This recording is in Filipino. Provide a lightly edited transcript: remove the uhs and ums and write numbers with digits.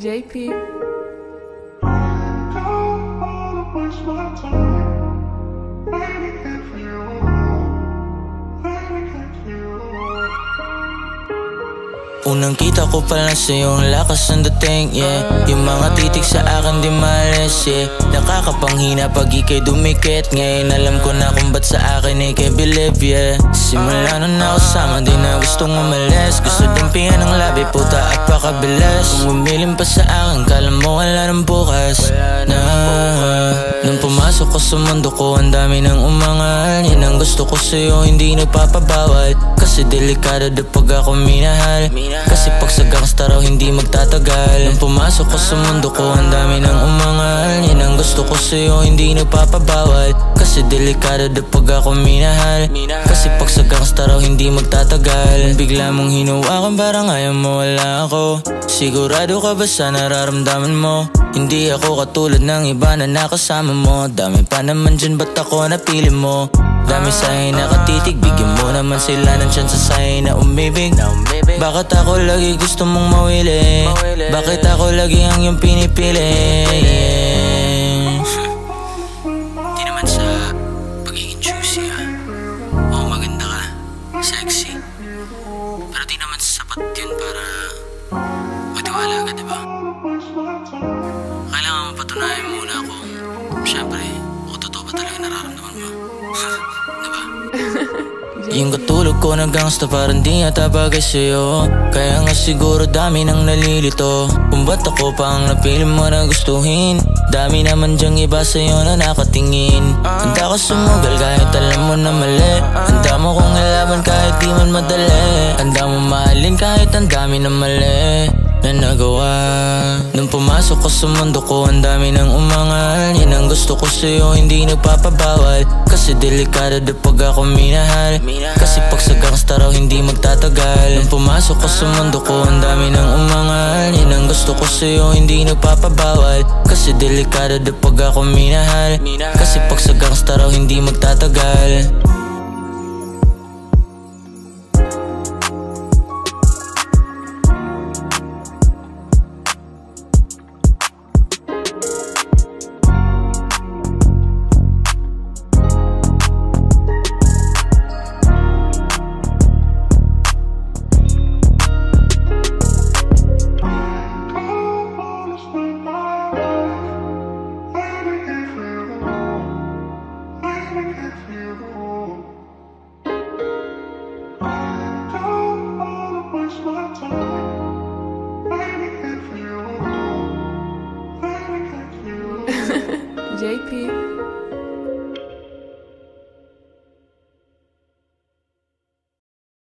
JP. Unang kita ko pa lang sa'yo, ang lakas ng dating, yeah. Yung mga titik sa akin di maalis, yeah. Nakakapanghina pag ika'y dumikit. Ngayon alam ko na kung ba't sa akin ika'y believe, yeah. Simula nun na kasama, di na gustong umalis. Gusto dampihan ng labi, puta at pakabilis. Kung umilim pa sa akin, kala mo wala ng bukas na. Nung pumasok ko sa mundo ko, ang dami ng umangal. Yan ang gusto ko sa'yo, hindi nagpapabawal. Kasi delikado na pag ako minahal. Kasi pag sa gangsta raw hindi magtatagal. Nung pumasok ko sa mundo ko, ang dami ng umangal. Yan ang gusto ko sa'yo, hindi nagpapabawal. Kasi delikado na pag ako minahal. Kasi pag sa gangsta raw hindi magtatagal. Kung bigla mong hinuwakan parang ayaw mo wala ako. Sigurado ka ba sa nararamdaman mo? Hindi ako katulad ng iba na nakasama mo. Dami pa naman dyan, ba't ako napili mo? Dami sa'yo nakatitig, bigyan mo naman sila ng chance sa'yo na umibig. Bakit ako lagi gusto mong mawili? Bakit ako lagi ang iyong pinipili? Di naman sa pagiging choosy, ha? Oo, maganda ka, sexy. Pero di naman sapat yun para matiwala ka, diba? Kailangan mapatunayan muna kung syempre, kung totoo ba talaga nararamdaman mo. Diba? Yung katulog ko na gangsta parang di yata bagay sa'yo. Kaya nga siguro dami nang nalilito. Kung ba't ako pa ang napili mo na gustuhin? Dami naman dyang iba sa'yo na nakatingin. Handa ka sumugal kahit alam mo na mali. Handa mo kong ilaban kahit di man madali. Handa mo mahalin kahit ang dami na mali na nagawa. Nung pumasok ko sa mundo ko, ang dami ng umangal. Yan ang gusto ko sa'yo, hindi nagpapabawal. Kasi delikado na pag ako minahal. Kasi pag sa gangsta raw hindi magtatagal. Nung pumasok ko sa mundo ko, ang dami ng umangal. Yan ang gusto ko sa'yo, hindi nagpapabawal. Kasi delikado na pag ako minahal. Kasi pag sa gangsta raw hindi magtatagal. JP.